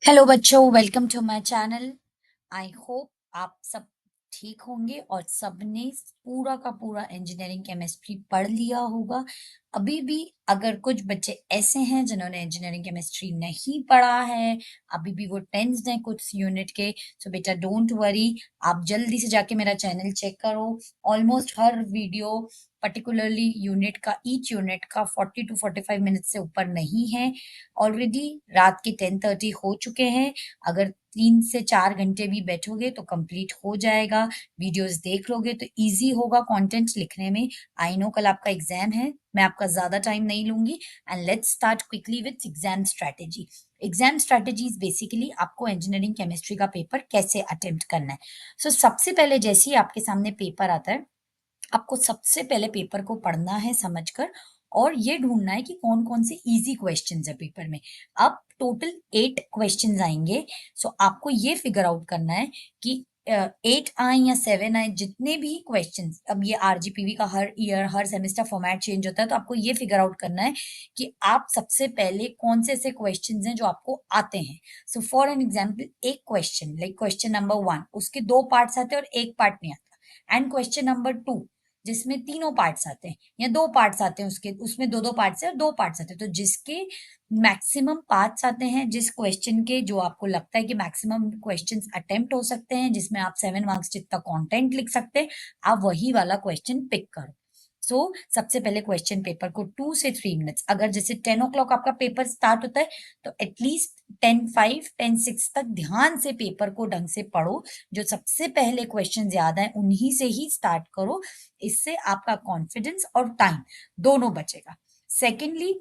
Hello बच्चों, welcome to my channel. I hope आप सब ठीक होंगे और सबने पूरा का पूरा इंजीनियरिंग केमिस्ट्री पढ़ लिया होगा। अभी भी अगर कुछ बच्चे ऐसे हैं जिन्होंने इंजीनियरिंग केमिस्ट्री नहीं पढ़ा है, अभी भी वो टेंस्ड हैं कुछ यूनिट के, सो बेटा डोंट वरी, आप जल्दी से जाके मेरा चैनल चेक करो। ऑलमोस्ट हर वीडियो पर्टिकुलरली यूनिट का, ईच यूनिट का 40 to 45 मिनट से ऊपर नहीं है। ऑलरेडी रात के 10:30 हो चुके हैं। अगर 3 से 4 घंटे भी बैठोगे तो कंप्लीट हो जाएगा। वीडियोस देख लोगे तो इजी होगा कंटेंट लिखने में। आई नो कल आपका एग्जाम है, मैं आपका ज्यादा टाइम नहीं लूंगी। And let's start quickly with exam strategy. Exam strategies basically आपको इंजीनियरिंग केमिस्ट्री का पेपर कैसे अटेम्प्ट करना है। सबसे पहले जैसे ही आपके सामने पेपर आता है, आपको सबसे पहले पेपर को पढ़ना है समझकर, और ये ढूंढना है कि कौन कौन से इजी क्वेश्चंस है पेपर में। अब टोटल 8 क्वेश्चंस आएंगे। आपको ये फिगर आउट करना है कि 8 आए या 7 आए, जितने भी क्वेश्चंस, अब ये आरजीपीवी का हर ईयर हर सेमेस्टर फॉर्मेट चेंज होता है, तो आपको ये फिगर आउट करना है कि आप सबसे पहले कौन से ऐसे क्वेश्चंस हैं जो आपको आते हैं। फॉर एन एग्जाम्पल, एक क्वेश्चन लाइक क्वेश्चन नंबर 1, उसके 2 पार्ट्स आते हैं और एक पार्ट नहीं आता। एंड क्वेश्चन नंबर 2 जिसमें तीनों पार्ट्स आते हैं या 2 पार्ट्स आते हैं, उसके उसमें दो पार्ट्स है और 2 पार्ट्स आते हैं, तो जिसके मैक्सिमम पार्ट्स आते हैं, जिस क्वेश्चन के जो आपको लगता है कि मैक्सिमम क्वेश्चंस अटेम्प्ट हो सकते हैं, जिसमें आप 7 मार्क्स जितना कंटेंट लिख सकते हैं, आप वही वाला क्वेश्चन पिक करो। सबसे पहले क्वेश्चन पेपर को 2 से 3 मिनट्स, अगर जैसे 10 o'clock आपका पेपर स्टार्ट होता है तो एटलीस्ट 10:05 10:06 तक ध्यान से पेपर को ढंग से पढ़ो। जो सबसे पहले क्वेश्चन याद है उन्हीं से ही स्टार्ट करो। इससे आपका कॉन्फिडेंस और टाइम दोनों बचेगा। सेकेंडली,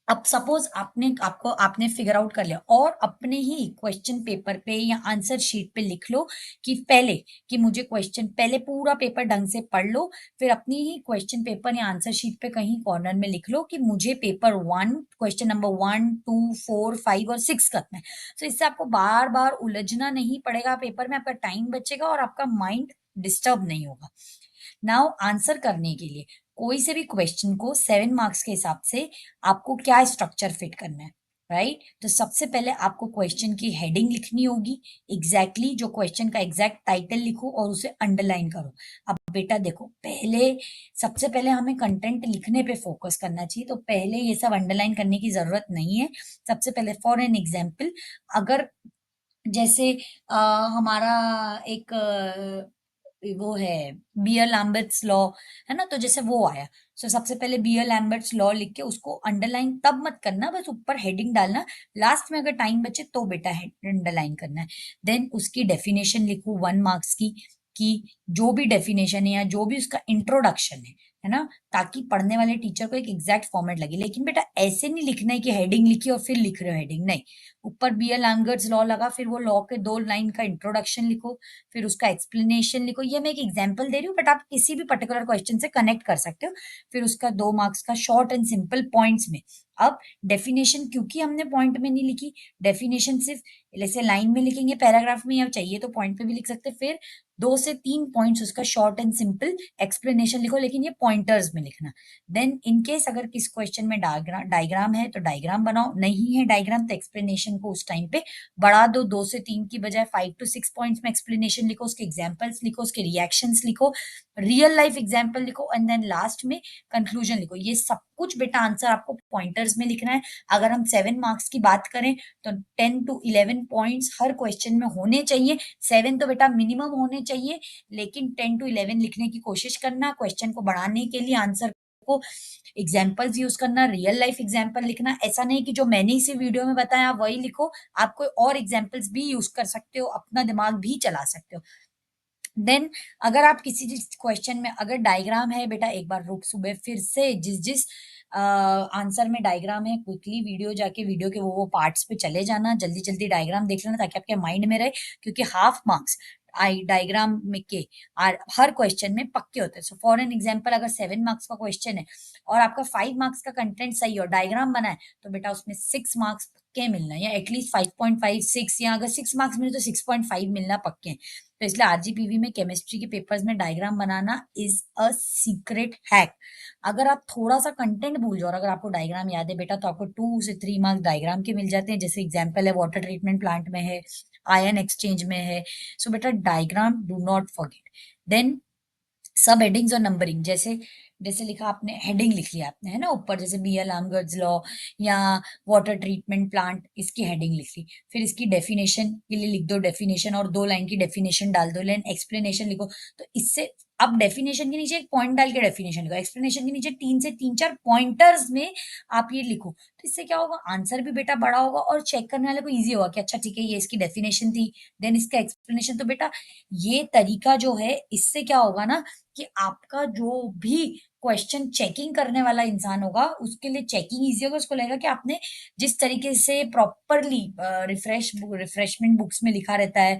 अब सपोज आपने फिगर आउट कर लिया और अपने ही क्वेश्चन पेपर पे या आंसर शीट पे लिख लो कि पहले, कि मुझे क्वेश्चन पहले पूरा पेपर ढंग से पढ़ लो, फिर अपनी ही क्वेश्चन पेपर या आंसर शीट पे कहीं कॉर्नर में लिख लो कि मुझे पेपर 1 क्वेश्चन नंबर 1 2 4 5 और 6 करना है। इससे आपको बार बार उलझना नहीं पड़ेगा पेपर में, आपका टाइम बचेगा और आपका माइंड डिस्टर्ब नहीं होगा। नाउ आंसर करने के लिए कोई से भी क्वेश्चन को 7 मार्क्स के हिसाब से आपको क्या स्ट्रक्चर फिट करना है, राइट? तो सबसे पहले आपको क्वेश्चन की हेडिंग लिखनी होगी। जो क्वेश्चन का एग्जैक्ट टाइटल लिखो और उसे अंडरलाइन करो। अब बेटा देखो, सबसे पहले हमें कंटेंट लिखने पे फोकस करना चाहिए, तो पहले ये सब अंडरलाइन करने की जरूरत नहीं है। सबसे पहले फॉर एन एग्जाम्पल, अगर जैसे हमारा एक वो है, बियर लैम्बर्ट्स लॉ, है ना, तो जैसे वो आया, सबसे पहले बियर लैम्बर्ट्स लॉ लिख के उसको अंडरलाइन तब मत करना, बस ऊपर हेडिंग डालना। लास्ट में अगर टाइम बचे तो बेटा अंडरलाइन करना है। देन उसकी डेफिनेशन लिखो 1 मार्क्स की, कि जो भी डेफिनेशन है या जो भी उसका इंट्रोडक्शन है ना, ताकि पढ़ने वाले टीचर को एक एग्जैक्ट फॉर्मेट लगे। लेकिन बेटा ऐसे नहीं लिखना है कि हेडिंग लिखी और फिर लिख रहे हो हेडिंग, नहीं। ऊपर बीएल लैम्बर्ट्स लॉ लगा, फिर वो लॉ के 2 लाइन का इंट्रोडक्शन लिखो, फिर उसका एक्सप्लेनेशन लिखो। ये मैं एक एग्जांपल दे रही हूँ, बट आप किसी भी पर्टिकुलर क्वेश्चन से कनेक्ट कर सकते हो। फिर उसका 2 मार्क्स का शॉर्ट एंड सिंपल पॉइंट्स में। अब डेफिनेशन क्योंकि हमने पॉइंट में नहीं लिखी, डेफिनेशन सिर्फ जैसे लाइन में लिखेंगे, पैराग्राफ में, या चाहिए तो पॉइंट पे भी लिख सकते, फिर 2 से 3 पॉइंट्स उसका शॉर्ट एंड सिंपल एक्सप्लेनेशन लिखो, लेकिन ये पॉइंटर्स में लिखना। देन इन केस अगर किस क्वेश्चन में डायग्राम है तो डायग्राम बनाओ, नहीं है डायग्राम तो एक्सप्लेनेशन को उस टाइम पे बढ़ा दो, 2 से 3 की बजाय 5 to 6 पॉइंट्स में एक्सप्लेनेशन लिखो, उसके एग्जाम्पल्स लिखो, उसके रिएक्शंस लिखो, रियल लाइफ एग्जाम्पल लिखो, एंड देन लास्ट में कंक्लूजन लिखो। ये सब कुछ बेटा आंसर आपको पॉइंटर्स में लिखना है। अगर हम 7 मार्क्स की बात करें तो 10 to 11 पॉइंट्स हर क्वेश्चन में होने चाहिए। 7 तो बेटा मिनिमम होने चाहिए, लेकिन 10 to 11 लिखने की कोशिश करना, क्वेश्चन को बढ़ाने के लिए आंसर को एग्जाम्पल्स यूज करना, रियल लाइफ एग्जाम्पल लिखना। ऐसा नहीं कि जो मैंने इसी वीडियो में बताया आप वही लिखो, आप कोई और एग्जाम्पल्स भी यूज कर सकते हो, अपना दिमाग भी चला सकते हो। देन अगर आप किसी क्वेश्चन में अगर डायग्राम है बेटा, एक बार रुक सुबह फिर से जिस जिस आंसर में डायग्राम है, क्विकली वीडियो जाके वीडियो के वो पार्ट्स पे चले जाना, जल्दी जल्दी डायग्राम देख लेना ताकि आपके माइंड में रहे, क्योंकि हाफ मार्क्स आई डायग्राम में के हर क्वेश्चन में पक्के होते हैं। फॉर एन एग्जाम्पल, अगर 7 मार्क्स का क्वेश्चन है और आपका 5 मार्क्स का कंटेंट सही और डायग्राम बना है, तो बेटा उसमें 6 मार्क्स पक्के मिलना है, या एटलीस्ट 5.5 6, या अगर 6 मार्क्स मिले तो 6.5 मिलना पक्के हैं। तो इसलिए आरजीपीवी में केमिस्ट्री के पेपर्स में diagram banana is a secret hack. अगर आप थोड़ा सा कंटेंट भूल जाओ और अगर आपको डायग्राम याद है बेटा, तो आपको 2 से 3 मार्क्स डायग्राम के मिल जाते हैं। जैसे एग्जाम्पल है, वाटर ट्रीटमेंट प्लांट में है, आयन एक्सचेंज में है। सो बेटा diagram do not forget. Then सब हेडिंग्स और नंबरिंग, जैसे जैसे लिखा आपने, हेडिंग लिख लिया आपने, है ना, ऊपर जैसे बी.एल. आमगर्ज लॉ या वाटर ट्रीटमेंट प्लांट, इसकी हेडिंग लिख ली। फिर इसकी डेफिनेशन के लिए लिख दो डेफिनेशन, और 2 लाइन की डेफिनेशन डाल दो, लेकिन एक्सप्लेनेशन लिखो। तो इससे अब डेफिनेशन के नीचे एक पॉइंट डाल के डेफिनेशन लिखो, एक्सप्लेनेशन के नीचे 3 से 3-4 पॉइंटर्स में आप ये लिखो। तो इससे क्या होगा, आंसर भी बेटा बड़ा होगा और चेक करने वाले को ईजी होगा कि अच्छा ठीक है, ये इसकी डेफिनेशन थी, देन इसका एक्सप्लेनेशन। तो बेटा ये तरीका जो है, इससे क्या होगा ना, कि आपका जो भी क्वेश्चन चेकिंग करने वाला इंसान होगा, उसके लिए चेकिंग इजी होगा। उसको लगेगा कि आपने जिस तरीके से प्रॉपरली रिफ्रेशमेंट बुक्स में लिखा रहता है,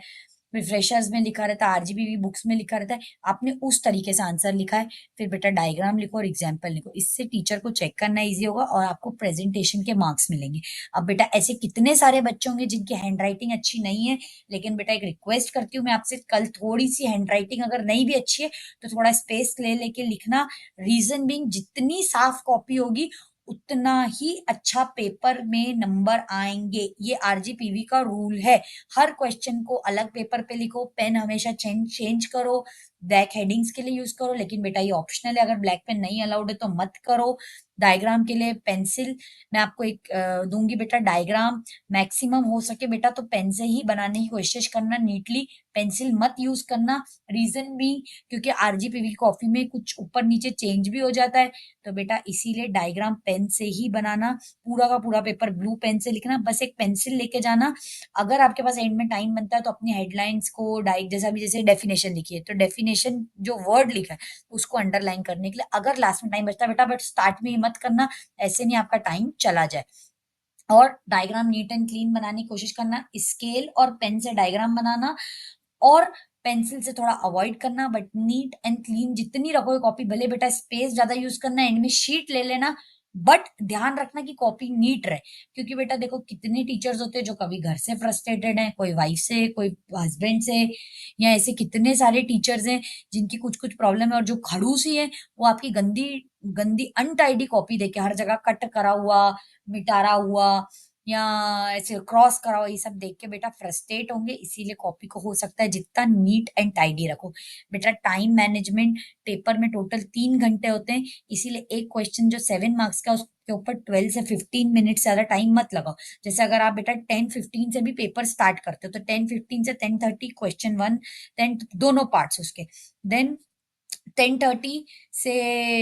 रिफ्रेशर्स में लिखा रहता है, आरजीबीवी बुक्स में लिखा रहता है, आपने उस तरीके से आंसर लिखा है। फिर बेटा डायग्राम लिखो और एग्जाम्पल लिखो। इससे टीचर को चेक करना इजी होगा और आपको प्रेजेंटेशन के मार्क्स मिलेंगे। अब बेटा ऐसे कितने सारे बच्चे होंगे जिनकी हैंडराइटिंग अच्छी नहीं है, लेकिन बेटा एक रिक्वेस्ट करती हूँ मैं आपसे, कल थोड़ी सी हैंडराइटिंग अगर नहीं भी अच्छी है तो थोड़ा स्पेस ले लेके लिखना। रीजन बीइंग, जितनी साफ कॉपी होगी उतना ही अच्छा पेपर में नंबर आएंगे। ये आरजीपीवी का रूल है। हर क्वेश्चन को अलग पेपर पे लिखो, पेन हमेशा चेंज करो, ब्लैक हेडिंग्स के लिए यूज करो, लेकिन बेटा ये ऑप्शनल है, अगर ब्लैक पेन नहीं अलाउड है तो मत करो। डायग्राम के लिए पेंसिल मैं आपको एक दूंगी बेटा, डायग्राम मैक्सिमम हो सके बेटा तो पेन से ही बनाने की कोशिश करना नीटली, पेंसिल मत यूज करना। रीजन भी, क्योंकि आरजीपीवी कॉपी में कुछ ऊपर नीचे चेंज भी हो जाता है। तो बेटा इसीलिए डायग्राम पेन से ही बनाना, पूरा का पूरा पेपर ब्लू पेन से लिखना, बस एक पेंसिल लेके जाना। अगर आपके पास एंड में टाइम बनता है तो अपनी हेडलाइंस को जैसा भी, जैसे डेफिनेशन लिखी है तो डेफिनेशन जो वर्ड लिखा है उसको अंडरलाइन करने के लिए अगर लास्ट में टाइम बचता है बेटा, बट स्टार्ट में ही मत करना, ऐसे नहीं आपका टाइम चला जाए। और डायग्राम नीट एंड क्लीन बनाने की कोशिश करना, स्केल और पेन से डायग्राम बनाना, और पेंसिल से थोड़ा अवॉइड करना, बट नीट एंड क्लीन जितनी रखोगे कॉपी, भले बेटा स्पेस ज्यादा यूज करना, एंड में शीट ले लेना, बट ध्यान रखना कि कॉपी नीट रहे। क्योंकि बेटा देखो कितने टीचर्स होते हैं जो कभी घर से फ्रस्ट्रेटेड हैं, कोई वाइफ से, कोई हस्बैंड से, या ऐसे कितने सारे टीचर्स हैं जिनकी कुछ कुछ प्रॉब्लम है, और जो खड़ूस ही है वो आपकी गंदी गंदी अनटाइडी कॉपी देके हर जगह कट करा हुआ, मिटारा हुआ, या ऐसे क्रॉस करा हुआ, ये सब देख के बेटा फ्रस्ट्रेट होंगे। इसीलिए कॉपी को हो सकता है जितना नीट एंड टाइडी रखो। बेटा टाइम मैनेजमेंट, पेपर में टोटल 3 घंटे होते हैं, इसीलिए एक क्वेश्चन जो 7 मार्क्स का उसके ऊपर 12 से 15 मिनट से ज्यादा टाइम मत लगाओ। जैसे अगर आप बेटा 10:15 से भी पेपर स्टार्ट करते हो तो 10:15 से 10:30 क्वेश्चन 1, 10 दोनों पार्ट्स उसके, देन 10:30 से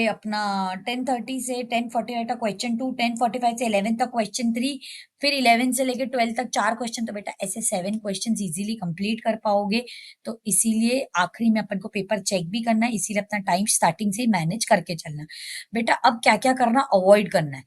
अपना 10:30 से 10:45 तक क्वेश्चन 2, 10:45 से 11 तक क्वेश्चन 3, फिर 11 से लेकर 12 तक 4 क्वेश्चन। तो बेटा ऐसे 7 क्वेश्चन इजीली कंप्लीट कर पाओगे। तो इसीलिए आखिरी में अपन को पेपर चेक भी करना है, इसीलिए अपना टाइम स्टार्टिंग से ही मैनेज करके चलना। बेटा अब क्या क्या करना, अवॉइड करना है,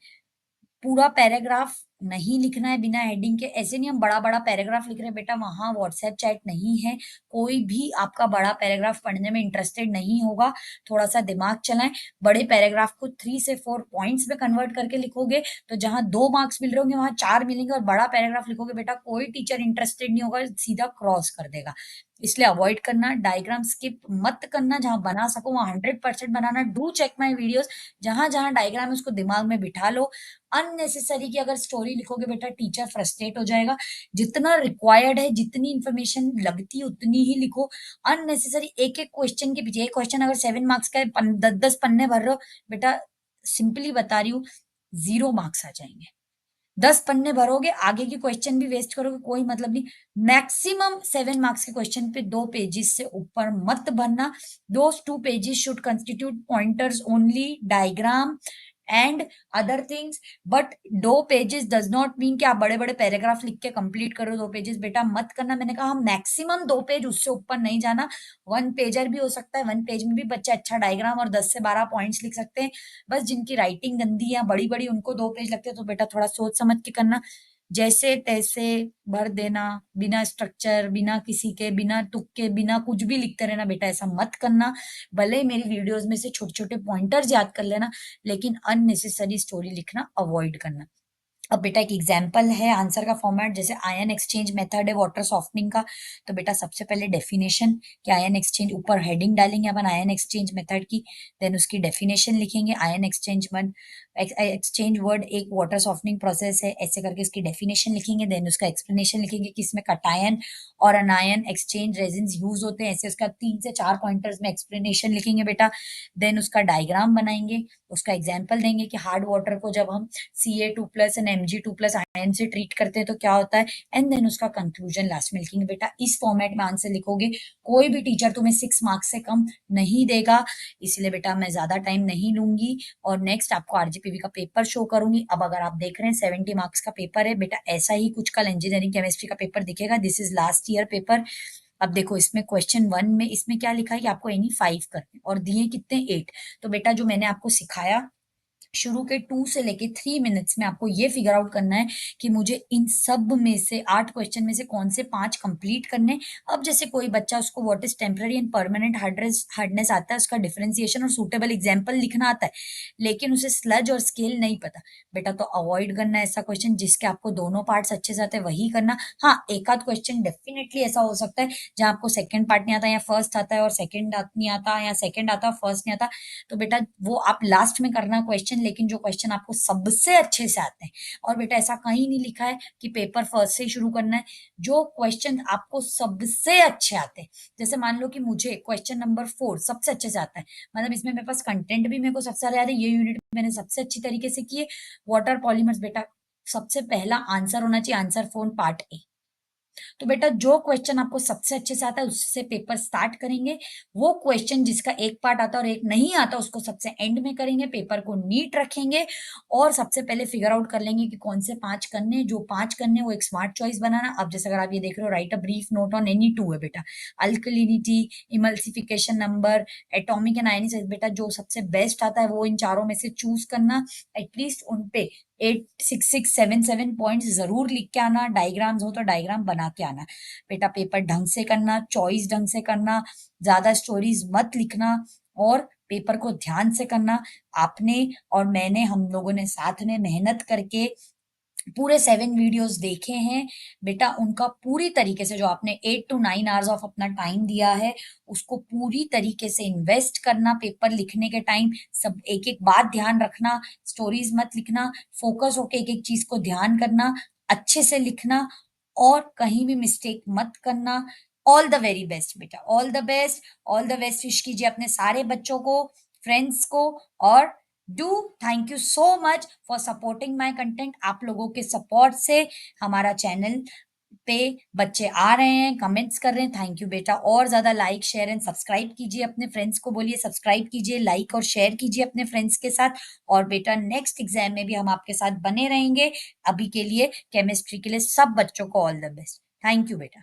पूरा पैराग्राफ नहीं लिखना है बिना हेडिंग के। ऐसे नहीं हम बड़ा बड़ा पैराग्राफ लिख रहे हैं बेटा, वहां व्हाट्सएप चैट नहीं है, कोई भी आपका बड़ा पैराग्राफ पढ़ने में इंटरेस्टेड नहीं होगा। थोड़ा सा दिमाग चलाएं, बड़े पैराग्राफ को 3 से 4 पॉइंट्स में कन्वर्ट करके लिखोगे तो जहां 2 मार्क्स मिल रहे होंगे वहां 4 मिलेंगे, और बड़ा पैराग्राफ लिखोगे बेटा कोई टीचर इंटरेस्टेड नहीं होगा, सीधा क्रॉस कर देगा। इसलिए अवॉइड करना, डायग्राम स्किप मत करना, जहां बना सको वहां 100% बनाना। डू चेक माई वीडियोस, जहां जहां डायग्राम है उसको दिमाग में बिठा लो। अननेसेसरी की अगर स्टोरी लिखोगे बेटा टीचर फ्रस्ट्रेट हो जाएगा। जितना रिक्वायर्ड है, जितनी इंफॉर्मेशन लगती है उतनी ही लिखो। अननेसेसरी एक एक क्वेश्चन के पीछे, एक क्वेश्चन अगर 7 मार्क्स का है, 10-10 पन्ने भर रहे हो बेटा, सिंपली बता रही हूँ 0 मार्क्स आ जाएंगे। 10 पन्ने भरोगे, आगे के क्वेश्चन भी वेस्ट करोगे, कोई मतलब नहीं। मैक्सिमम 7 मार्क्स के क्वेश्चन पे 2 पेजेस से ऊपर मत भरना। दोस 2 pages should constitute pointers only, diagram and other things. But 2 pages does not mean कि आप बड़े बड़े पैराग्राफ लिख के कंप्लीट करो 2 पेजेस, बेटा मत करना। मैंने कहा मैक्सिमम 2 पेज, उससे ऊपर नहीं जाना। 1 पेजर भी हो सकता है, 1 पेज में भी बच्चे अच्छा डायग्राम और 10 से 12 पॉइंट्स लिख सकते हैं। बस जिनकी राइटिंग गंदी या बड़ी बड़ी उनको 2 पेज लगते हैं, तो बेटा थोड़ा सोच समझ के करना। जैसे तैसे भर देना, बिना स्ट्रक्चर, बिना किसी के, बिना तुक्के, बिना कुछ भी लिखते रहना, बेटा ऐसा मत करना। भले मेरी वीडियोस में से छोटे छोटे पॉइंटर्स याद कर लेना, लेकिन अननेसेसरी स्टोरी लिखना अवॉइड करना। अब बेटा एक एग्जाम्पल है आंसर का फॉर्मेट, जैसे आयन एक्सचेंज मेथड है वाटर सॉफ्टनिंग का। तो बेटा सबसे पहले डेफिनेशन कि आयन एक्सचेंज, ऊपर हेडिंग डालेंगे अपन आयन एक्सचेंज मेथड की, देन उसकी डेफिनेशन लिखेंगे। Ion exchange one exchange word एक वाटर सॉफ्टनिंग प्रोसेस है, ऐसे करके उसकी डेफिनेशन लिखेंगे। देन उसका एक्सप्लेनेशन लिखेंगे कि इसमें कटायन और अनायन एक्सचेंज रेजिन्स यूज होते हैं, ऐसे उसका 3 से 4 पॉइंटर्स में एक्सप्लेनेशन लिखेंगे बेटा। देन उसका डायग्राम बनाएंगे, उसका एग्जाम्पल देंगे कि हार्ड वाटर को जब हम Ca2+ एंड Mg2+ आयन से ट्रीट करते हैं तो क्या होता है, एंड देन उसका कंक्लूजन लास्ट में लिखेंगे। बेटा इस फॉर्मेट में आंसर लिखोगे, कोई भी टीचर तुम्हें 6 मार्क्स से कम नहीं देगा, इसलिए बेटा मैं ज्यादा टाइम नहीं लूंगी और नेक्स्ट आपको आरजीपीवी का पेपर शो करूंगी। अब अगर आप देख रहे हैं 70 मार्क्स का पेपर है बेटा, ऐसा ही कुछ कल इंजीनियरिंग केमिस्ट्री का पेपर दिखेगा। This is last year paper. अब देखो इसमें क्वेश्चन 1 में इसमें क्या लिखा है कि आपको एनी 5 करने और दिए कितने 8। तो बेटा जो मैंने आपको सिखाया शुरू के 2 से लेके 3 मिनट्स में आपको ये फिगर आउट करना है कि मुझे इन सब में से 8 क्वेश्चन में से कौन से 5 कंप्लीट करने हैं। अब जैसे कोई बच्चा उसको what is temporary and permanent hardness आता है, उसका डिफरेंशिएशन और सूटेबल एग्जाम्पल लिखना आता है, लेकिन उसे स्लज और स्केल नहीं पता, बेटा तो अवॉइड करना है ऐसा क्वेश्चन। जिसके आपको दोनों पार्ट्स अच्छे से आते हैं वही करना। हाँ एक आध क्वेश्चन डेफिनेटली ऐसा हो सकता है जहां आपको सेकंड पार्ट नहीं आता या फर्स्ट आता है और सेकंड नहीं आता, या सेकंड आता है फर्स्ट नहीं आता, तो बेटा वो आप लास्ट में करना क्वेश्चन, लेकिन जो क्वेश्चन आपको सबसे अच्छे से आते हैं। और बेटा ऐसा कहीं नहीं लिखा है कि पेपर फर्स्ट से ही शुरू करना है, जो क्वेश्चन आपको सबसे अच्छे आते हैं। जैसे मान लो कि मुझे क्वेश्चन नंबर 4 सबसे अच्छे से आता है, मतलब इसमें मेरे पास कंटेंट भी मेरे को सबसे ज्यादा याद है, ये यूनिट मैंने सबसे अच्छी तरीके से की है। वाटर पॉलीमर्स बेटा सबसे पहला आंसर होना चाहिए, आंसर फोन पार्ट ए। तो बेटा जो क्वेश्चन आपको सबसे अच्छे से आता है उससे पेपर स्टार्ट करेंगे। वो क्वेश्चन जिसका एक पार्ट आता है और एक नहीं आता उसको सबसे एंड में करेंगे, पेपर को नीट रखेंगे और सबसे पहले फिगर आउट कर लेंगे कि कौन से 5 करने, जो 5 करने वो एक स्मार्ट चॉइस बनाना। अब जैसे अगर आप ये देख रहे हो, right a brief note on any two है बेटा, alkalinity, emulsification number, atomic and ionic size, बेटा जो सबसे बेस्ट आता है वो इन चारों में से चूज करना। एटलीस्ट उनपे 8 6 6 7 7 पॉइंट्स जरूर लिख के आना, डायग्राम्स हो तो डायग्राम बना के आना। बेटा पेपर ढंग से करना, चॉइस ढंग से करना, ज्यादा स्टोरीज मत लिखना और पेपर को ध्यान से करना। आपने और मैंने, हम लोगों ने साथ में मेहनत करके पूरे 7 वीडियोस देखे हैं बेटा, उनका पूरी तरीके से जो आपने 8 to 9 आवर्स ऑफ अपना टाइम दिया है उसको पूरी तरीके से इन्वेस्ट करना। पेपर लिखने के टाइम सब एक एक बात ध्यान रखना, स्टोरीज मत लिखना, फोकस होके एक एक चीज को ध्यान करना, अच्छे से लिखना और कहीं भी मिस्टेक मत करना। ऑल द वेरी बेस्ट बेटा, all the best. All the best wish कीजिए अपने सारे बच्चों को, फ्रेंड्स को। और do thank you so much for supporting my content. आप लोगों के सपोर्ट से हमारा चैनल पे बच्चे आ रहे हैं, कमेंट्स कर रहे हैं, थैंक यू बेटा। और ज्यादा लाइक शेयर एंड सब्सक्राइब कीजिए, अपने फ्रेंड्स को बोलिए सब्सक्राइब कीजिए, लाइक और शेयर कीजिए अपने फ्रेंड्स के साथ। और बेटा नेक्स्ट एग्जाम में भी हम आपके साथ बने रहेंगे। अभी के लिए केमिस्ट्री के लिए सब बच्चों को all the best. Thank you बेटा।